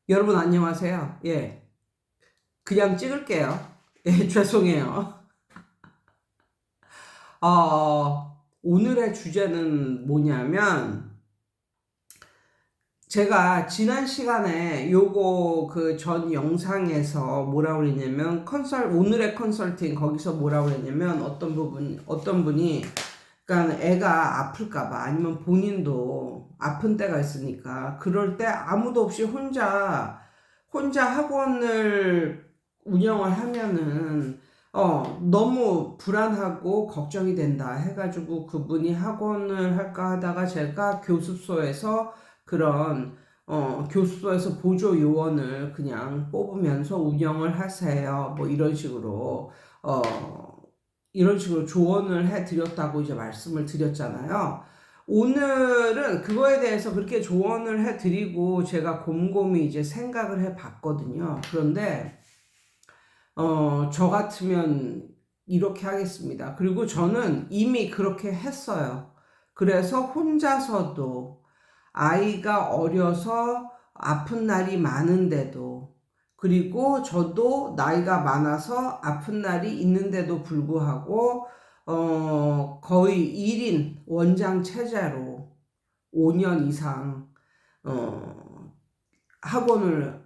여러분 안녕하세요. 예, 그냥 찍을게요. 예, 죄송해요. 오늘의 주제는 뭐냐면 제가 지난 시간에 요거 그 전 영상에서 뭐라고 그랬냐면 오늘의 컨설팅 거기서 뭐라고 그랬냐면 어떤 분이 그러니까 애가 아플까 봐 아니면 본인도 아픈 때가 있으니까 그럴 때 아무도 없이 혼자 학원을 운영을 하면은 너무 불안하고 걱정이 된다 해가지고 그분이 학원을 할까 하다가 제가 교습소에서 보조 요원을 그냥 뽑으면서 운영을 하세요. 뭐 어, 이런 식으로 조언을 해 드렸다고 이제 말씀을 드렸잖아요. 오늘은 그거에 대해서 그렇게 조언을 해 드리고 제가 곰곰이 이제 생각을 해 봤거든요. 그런데, 저 같으면 이렇게 하겠습니다. 그리고 저는 이미 그렇게 했어요. 그래서 혼자서도 아이가 어려서 아픈 날이 많은데도 그리고 저도 나이가 많아서 아픈 날이 있는데도 불구하고 거의 1인 원장 체제로 5년 이상 어, 학원을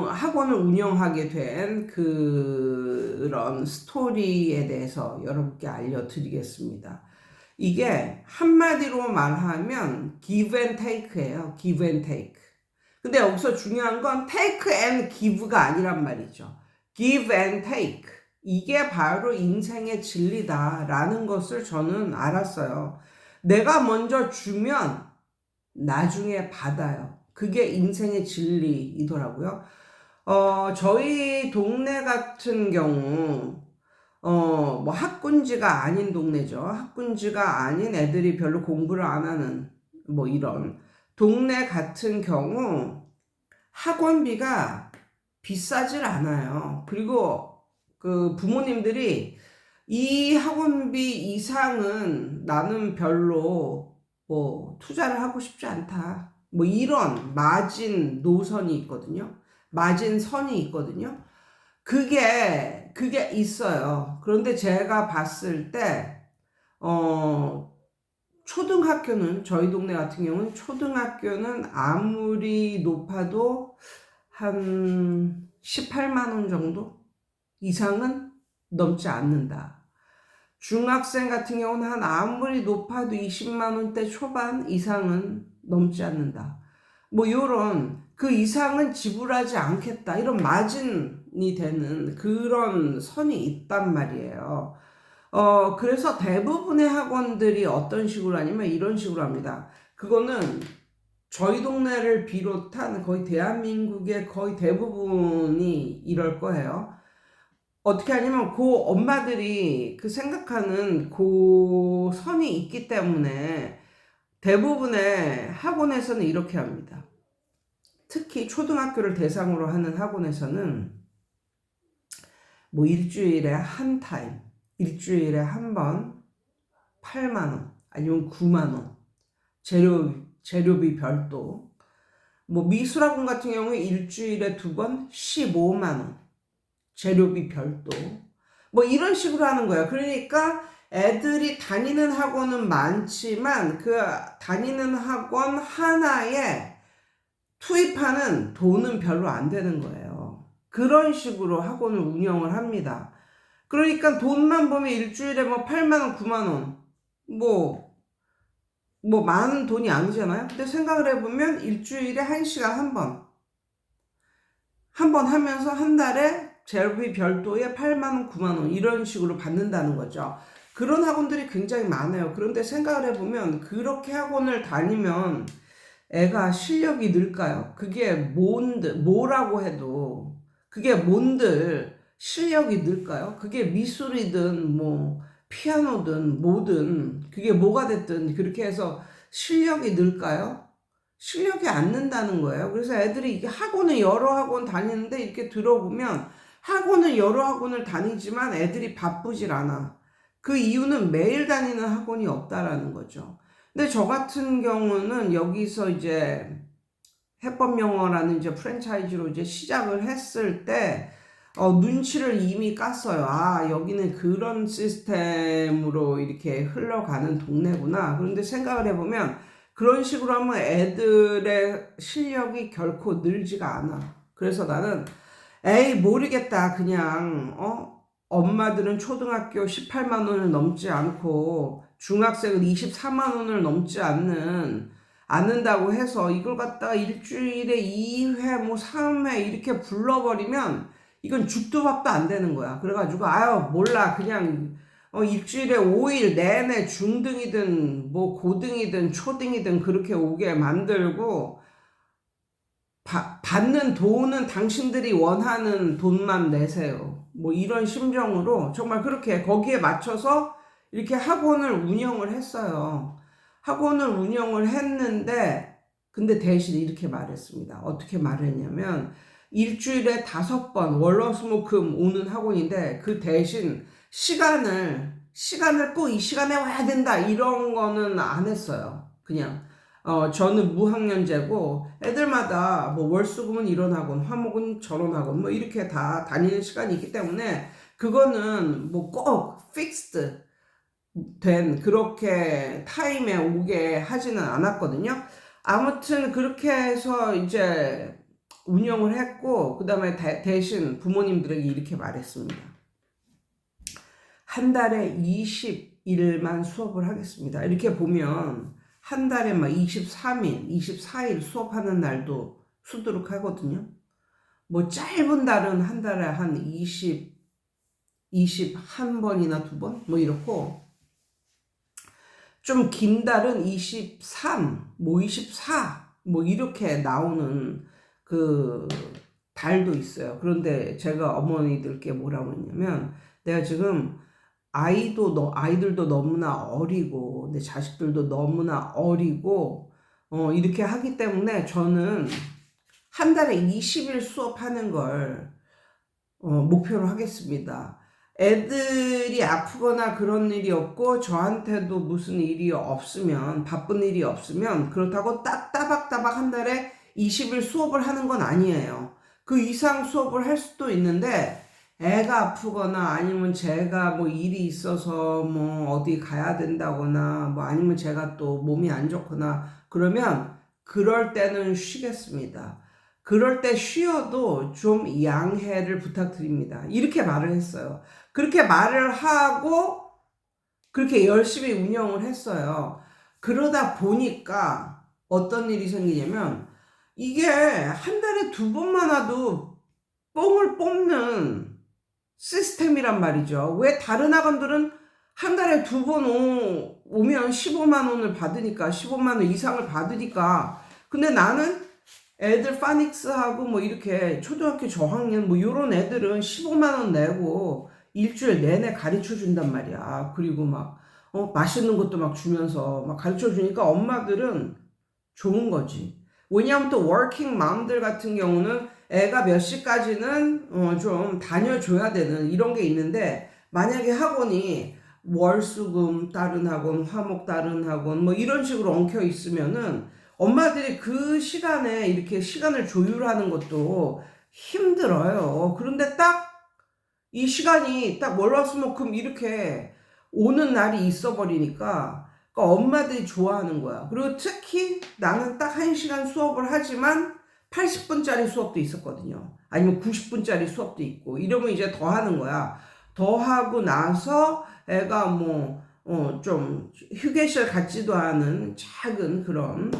학원을 운영하게 된 그런 스토리에 대해서 여러분께 알려드리겠습니다. 이게 한마디로 말하면 give and take예요. give and take. 근데 여기서 중요한 건 take and give가 아니란 말이죠. give and take. 이게 바로 인생의 진리다라는 것을 저는 알았어요. 내가 먼저 주면 나중에 받아요. 그게 인생의 진리이더라고요. 저희 동네 같은 경우 뭐 학군지가 아닌 동네죠. 학군지가 아닌 애들이 별로 공부를 안 하는 뭐 이런 동네 같은 경우 학원비가 비싸질 않아요. 그리고 그 부모님들이 이 학원비 이상은 나는 별로 뭐 투자를 하고 싶지 않다. 뭐 이런 마진 노선이 있거든요. 마진 선이 있거든요. 그게 있어요. 그런데 제가 봤을 때, 초등학교는, 저희 동네 같은 경우는 초등학교는 아무리 높아도 한 18만 원 정도 이상은 넘지 않는다. 중학생 같은 경우는 한 아무리 높아도 20만 원대 초반 이상은 넘지 않는다. 뭐 요런 그 이상은 지불하지 않겠다. 이런 마진이 되는 그런 선이 있단 말이에요. 그래서 대부분의 학원들이 어떤 식으로 하냐면 이런 식으로 합니다. 그거는 저희 동네를 비롯한 거의 대한민국의 거의 대부분이 이럴 거예요. 어떻게 하냐면 그 엄마들이 그 생각하는 그 선이 있기 때문에 대부분의 학원에서는 이렇게 합니다. 특히 초등학교를 대상으로 하는 학원에서는 뭐 일주일에 한 타임, 일주일에 한 번 8만 원 아니면 9만 원 재료비 별도. 뭐 미술학원 같은 경우에 일주일에 두 번 15만 원 재료비 별도. 뭐 이런 식으로 하는 거예요. 그러니까 애들이 다니는 학원은 많지만 그 다니는 학원 하나에 투입하는 돈은 별로 안 되는 거예요. 그런 식으로 학원을 운영을 합니다. 그러니까 돈만 보면 일주일에 뭐 8만 원, 9만 원, 뭐 많은 돈이 아니잖아요. 근데 생각을 해보면 일주일에 1시간 한 번 하면서 한 달에 재료비 별도에 8만 원, 9만 원 이런 식으로 받는다는 거죠. 그런 학원들이 굉장히 많아요. 그런데 생각을 해보면 그렇게 학원을 다니면 애가 실력이 늘까요? 그게 뭐라고 해도 그게 뭔들 실력이 늘까요? 그게 미술이든 뭐 피아노든 뭐든 그게 뭐가 됐든 그렇게 해서 실력이 늘까요? 실력이 안 는다는 거예요. 그래서 애들이 이게 학원을 여러 학원 다니는데 이렇게 들어보면 학원은 여러 학원을 다니지만 애들이 바쁘질 않아. 그 이유는 매일 다니는 학원이 없다라는 거죠. 근데 저 같은 경우는 여기서 이제 해법영어라는 이제 프랜차이즈로 이제 시작을 했을 때 눈치를 이미 깠어요. 아, 여기는 그런 시스템으로 이렇게 흘러가는 동네구나. 그런데 생각을 해보면 그런 식으로 하면 애들의 실력이 결코 늘지가 않아. 그래서 나는 에이 모르겠다. 그냥 엄마들은 초등학교 18만 원을 넘지 않고 중학생은 24만 원을 넘지 않는다고 해서 이걸 갖다가 일주일에 2회 뭐 3회 이렇게 불러버리면 이건 죽도 밥도 안 되는 거야. 그래가지고 아유 몰라 그냥 일주일에 5일 내내 중등이든 뭐 고등이든 초등이든 그렇게 오게 만들고 받는 돈은 당신들이 원하는 돈만 내세요. 뭐 이런 심정으로 정말 그렇게 거기에 맞춰서 이렇게 학원을 운영을 했어요. 학원을 운영을 했는데 근데 대신 이렇게 말했습니다. 어떻게 말했냐면 일주일에 5번 월화수목금 오는 학원인데 그 대신 시간을 꼭 이 시간에 와야 된다 이런 거는 안 했어요. 그냥 저는 무학년제고 애들마다 뭐 월수금은 이런 학원, 화목은 저런 학원 뭐 이렇게 다 다니는 시간이 있기 때문에 그거는 뭐 꼭 픽스드 된 그렇게 타임에 오게 하지는 않았거든요. 아무튼 그렇게 해서 이제 운영을 했고 그 다음에 대신 부모님들에게 이렇게 말했습니다. 한 달에 20일만 수업을 하겠습니다. 이렇게 보면 한 달에 막 23일, 24일 수업하는 날도 수두룩하거든요. 뭐 짧은 달은 한 달에 한 21번이나 2번? 뭐 이렇고 좀 긴 달은 23, 뭐 24, 뭐 이렇게 나오는 그 달도 있어요. 그런데 제가 어머니들께 뭐라고 했냐면 내가 지금 아이들도 너무나 어리고 내 자식들도 너무나 어리고 이렇게 하기 때문에 저는 한 달에 20일 수업하는 걸 목표로 하겠습니다. 애들이 아프거나 그런 일이 없고 저한테도 무슨 일이 없으면 바쁜 일이 없으면 그렇다고 딱 따박따박 한 달에 20일 수업을 하는 건 아니에요. 그 이상 수업을 할 수도 있는데 애가 아프거나 아니면 제가 뭐 일이 있어서 뭐 어디 가야 된다거나 뭐 아니면 제가 또 몸이 안 좋거나 그러면 그럴 때는 쉬겠습니다. 그럴 때 쉬어도 좀 양해를 부탁드립니다. 이렇게 말을 했어요. 그렇게 말을 하고 그렇게 열심히 운영을 했어요. 그러다 보니까 어떤 일이 생기냐면 이게 한 달에 2번만 와도 뽕을 뽑는 시스템이란 말이죠. 왜 다른 학원들은 한 달에 2번 오면 15만 원을 받으니까 15만 원 이상을 받으니까 근데 나는 애들 파닉스하고 뭐 이렇게 초등학교 저학년 뭐 요런 애들은 15만 원 내고 일주일 내내 가르쳐 준단 말이야. 그리고 막 맛있는 것도 막 주면서 막 가르쳐 주니까 엄마들은 좋은 거지. 왜냐하면 또 워킹 맘들 같은 경우는 애가 몇 시까지는 좀 다녀줘야 되는 이런 게 있는데 만약에 학원이 월수금 다른 학원, 화목 다른 학원 뭐 이런 식으로 엉켜 있으면은 엄마들이 그 시간에 이렇게 시간을 조율하는 것도 힘들어요. 그런데 딱 이 시간이 딱 월화수목금 이렇게 오는 날이 있어 버리니까 그러니까 엄마들이 좋아하는 거야. 그리고 특히 나는 딱 1시간 수업을 하지만 80분짜리 수업도 있었거든요. 아니면 90분짜리 수업도 있고 이러면 이제 더 하는 거야. 더 하고 나서 애가 뭐 좀 휴게실 같지도 않은 작은 그런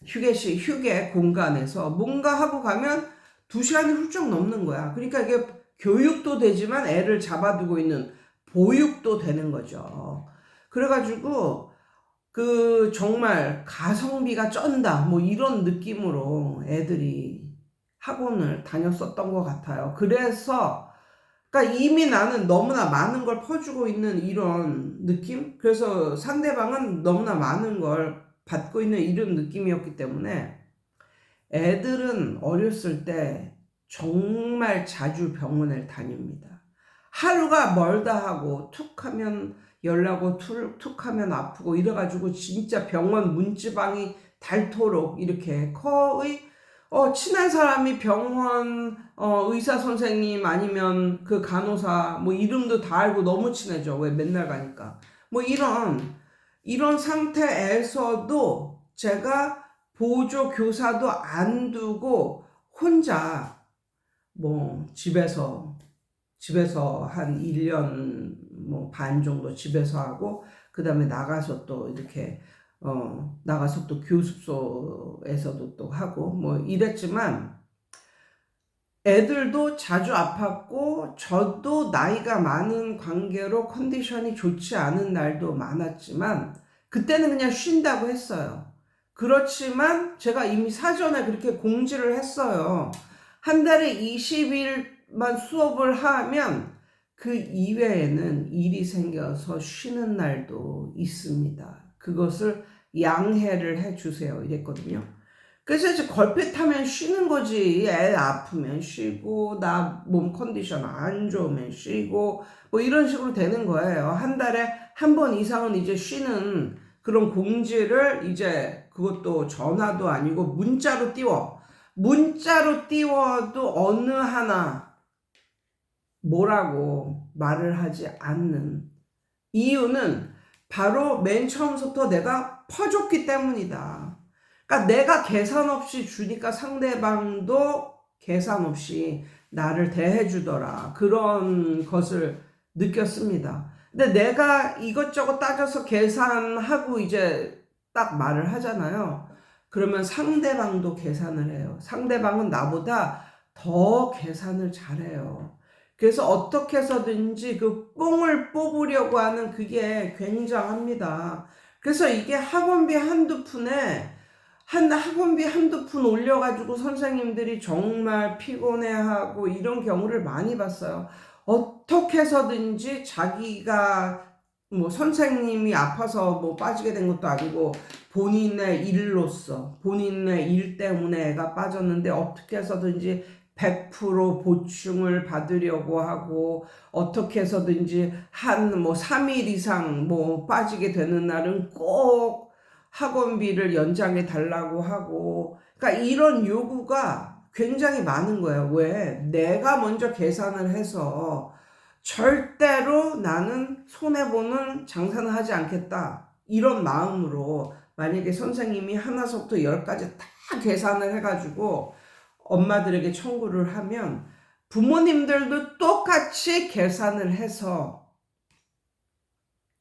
휴게 공간에서 뭔가 하고 가면 2시간이 훌쩍 넘는 거야. 그러니까 이게 교육도 되지만 애를 잡아두고 있는 보육도 되는 거죠. 그래가지고 그 정말 가성비가 쩐다 뭐 이런 느낌으로 애들이 학원을 다녔었던 것 같아요. 그래서 그러니까 이미 나는 너무나 많은 걸 퍼주고 있는 이런 느낌? 그래서 상대방은 너무나 많은 걸 받고 있는 이런 느낌이었기 때문에 애들은 어렸을 때 정말 자주 병원을 다닙니다. 하루가 멀다 하고 툭 하면 열나고 툭 하면 아프고 이래가지고 진짜 병원 문지방이 닳도록 이렇게 거의 친한 사람이 병원 의사 선생님 아니면 그 간호사 뭐 이름도 다 알고 너무 친해져. 왜 맨날 가니까. 뭐 이런 상태에서도 제가 보조 교사도 안 두고 혼자 뭐 집에서 한 1년 뭐 반 정도 집에서 하고 그다음에 나가서 또 이렇게 나가서 또 교습소에서도 또 하고 뭐 이랬지만 애들도 자주 아팠고 저도 나이가 많은 관계로 컨디션이 좋지 않은 날도 많았지만 그때는 그냥 쉰다고 했어요. 그렇지만 제가 이미 사전에 그렇게 공지를 했어요. 한 달에 20일만 수업을 하면 그 이외에는 일이 생겨서 쉬는 날도 있습니다. 그것을 양해를 해주세요. 이랬거든요. 그래서 이제 걸핏하면 쉬는 거지. 애 아프면 쉬고, 나 몸 컨디션 안 좋으면 쉬고, 뭐 이런 식으로 되는 거예요. 한 달에 한 번 이상은 이제 쉬는 그런 공지를 이제 그것도 전화도 아니고 문자로 띄워. 문자로 띄워도 어느 하나 뭐라고 말을 하지 않는 이유는 바로 맨 처음부터 내가 퍼줬기 때문이다. 그러니까 내가 계산 없이 주니까 상대방도 계산 없이 나를 대해주더라. 그런 것을 느꼈습니다. 근데 내가 이것저것 따져서 계산하고 이제 딱 말을 하잖아요. 그러면 상대방도 계산을 해요. 상대방은 나보다 더 계산을 잘해요. 그래서 어떻게 해서든지 그 뽕을 뽑으려고 하는 그게 굉장합니다. 그래서 이게 학원비 한두 푼 올려가지고 선생님들이 정말 피곤해하고 이런 경우를 많이 봤어요. 어떻게 해서든지 자기가 뭐 선생님이 아파서 뭐 빠지게 된 것도 아니고 본인의 일 때문에 애가 빠졌는데 어떻게 해서든지 100% 보충을 받으려고 하고 어떻게 해서든지 한 뭐 3일 이상 뭐 빠지게 되는 날은 꼭 학원비를 연장해 달라고 하고 그러니까 이런 요구가 굉장히 많은 거예요. 왜? 내가 먼저 계산을 해서 절대로 나는 손해보는 장사는 하지 않겠다. 이런 마음으로 만약에 선생님이 하나서부터 열까지 다 계산을 해가지고 엄마들에게 청구를 하면 부모님들도 똑같이 계산을 해서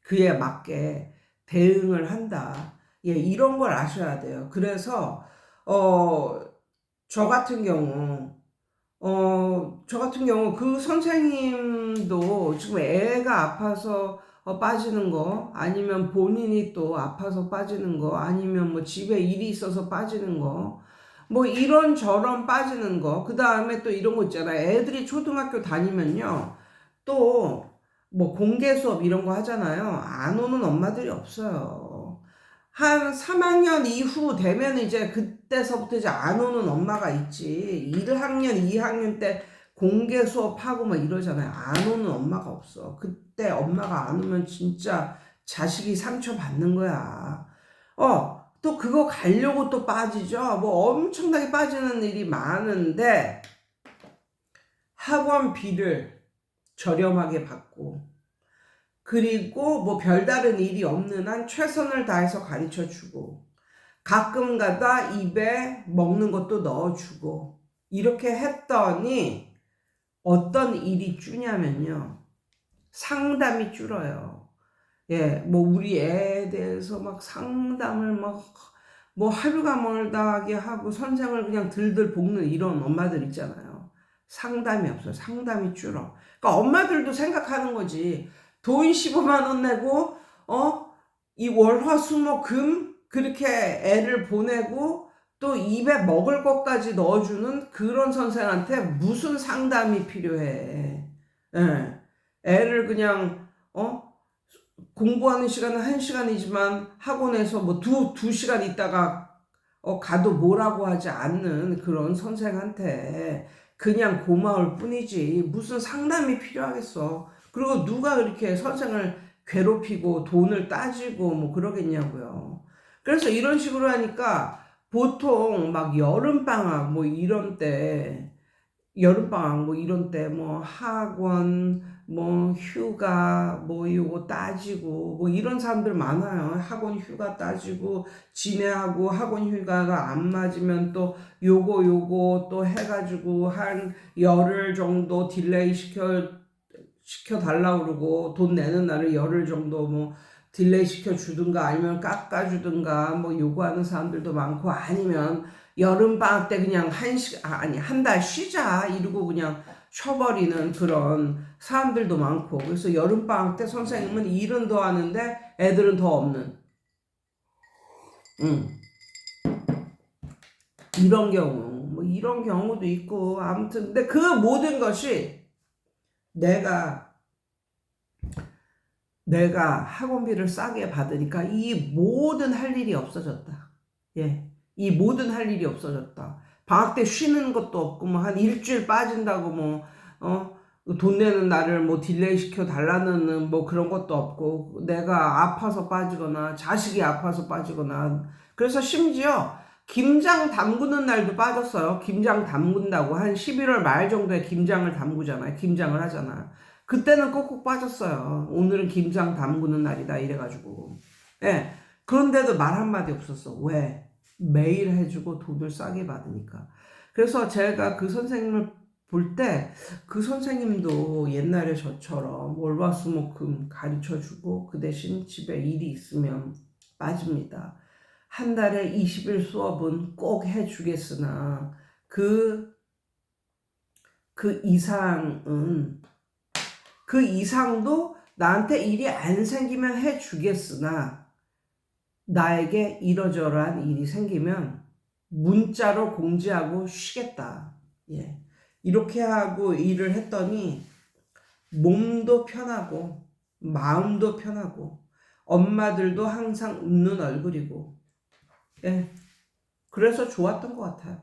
그에 맞게 대응을 한다. 예, 이런 걸 아셔야 돼요. 그래서 저 같은 경우 그 선생님도 지금 애가 아파서 빠지는 거, 아니면 본인이 또 아파서 빠지는 거, 아니면 뭐 집에 일이 있어서 빠지는 거, 뭐 이런저런 빠지는 거, 그 다음에 또 이런 거 있잖아요. 애들이 초등학교 다니면요. 또 뭐 공개 수업 이런 거 하잖아요. 안 오는 엄마들이 없어요. 한 3학년 이후 되면 이제 그때서부터 이제 안 오는 엄마가 있지. 1학년, 2학년 때 공개 수업하고 막 이러잖아요. 안 오는 엄마가 없어. 그때 엄마가 안 오면 진짜 자식이 상처받는 거야. 또 그거 가려고 또 빠지죠. 뭐 엄청나게 빠지는 일이 많은데 학원비를 저렴하게 받고 그리고 뭐 별다른 일이 없는 한 최선을 다해서 가르쳐 주고 가끔 가다 입에 먹는 것도 넣어주고 이렇게 했더니 어떤 일이 줄냐면요. 상담이 줄어요. 예, 뭐 우리 애에 대해서 막 상담을 막 뭐 하루가 멀다하게 하고 선생을 그냥 들들 볶는 이런 엄마들 있잖아요. 상담이 없어요. 상담이 줄어. 그러니까 엄마들도 생각하는 거지. 돈 15만 원 내고 이 월화수목금 그렇게 애를 보내고 또 입에 먹을 것까지 넣어주는 그런 선생한테 무슨 상담이 필요해. 예. 애를 그냥 공부하는 시간은 1시간이지만 학원에서 뭐 두 시간 있다가 가도 뭐라고 하지 않는 그런 선생한테 그냥 고마울 뿐이지 무슨 상담이 필요하겠어. 그리고 누가 그렇게 선생을 괴롭히고 돈을 따지고 뭐 그러겠냐고요. 그래서 이런 식으로 하니까 보통 막 여름방학 뭐 이런 때, 여름방학 뭐 이런 때 뭐 학원, 뭐 휴가, 뭐 요거 따지고 뭐 이런 사람들 많아요. 학원 휴가 따지고 지내하고 학원 휴가가 안 맞으면 또 요거 또 해가지고 한 열흘 정도 딜레이 시켜 달라고 그러고 돈 내는 날을 열흘 정도 뭐 딜레이 시켜 주든가 아니면 깎아 주든가 뭐 요구하는 사람들도 많고, 아니면 여름 방학 때 그냥 아니 한 달 쉬자 이러고 그냥 쉬어버리는 그런 사람들도 많고. 그래서 여름 방학 때 선생님은 일은 더 하는데 애들은 더 없는, 음, 이런 경우 뭐 이런 경우도 있고. 아무튼 근데 그 모든 것이 내가 학원비를 싸게 받으니까 이 모든 할 일이 없어졌다. 예. 이 모든 할 일이 없어졌다. 방학 때 쉬는 것도 없고, 뭐, 한 일주일 빠진다고, 뭐, 돈 내는 날을 뭐 딜레이 시켜 달라는 뭐 그런 것도 없고, 내가 아파서 빠지거나, 자식이 아파서 빠지거나. 그래서 심지어, 김장 담그는 날도 빠졌어요. 김장 담근다고 한 11월 말 정도에 김장을 담그잖아요. 김장을 하잖아요. 그때는 꼭꼭 빠졌어요. 오늘은 김장 담그는 날이다 이래가지고. 예. 그런데도 말 한마디 없었어. 왜? 매일 해주고 돈을 싸게 받으니까. 그래서 제가 그 선생님을 볼 때 그 선생님도 옛날에 저처럼 월화수목금 가르쳐주고 그 대신 집에 일이 있으면 빠집니다. 한 달에 20일 수업은 꼭 해주겠으나 그 이상은 그 이상도 나한테 일이 안 생기면 해주겠으나 나에게 이러저러한 일이 생기면 문자로 공지하고 쉬겠다. 예. 이렇게 하고 일을 했더니 몸도 편하고 마음도 편하고 엄마들도 항상 웃는 얼굴이고, 예. 그래서 좋았던 것 같아요.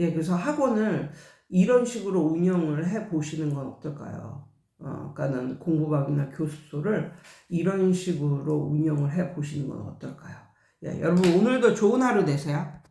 예. 그래서 학원을 이런 식으로 운영을 해 보시는 건 어떨까요? 그러니까는 공부방이나 교습소를 이런 식으로 운영을 해 보시는 건 어떨까요? 예, 여러분 오늘도 좋은 하루 되세요.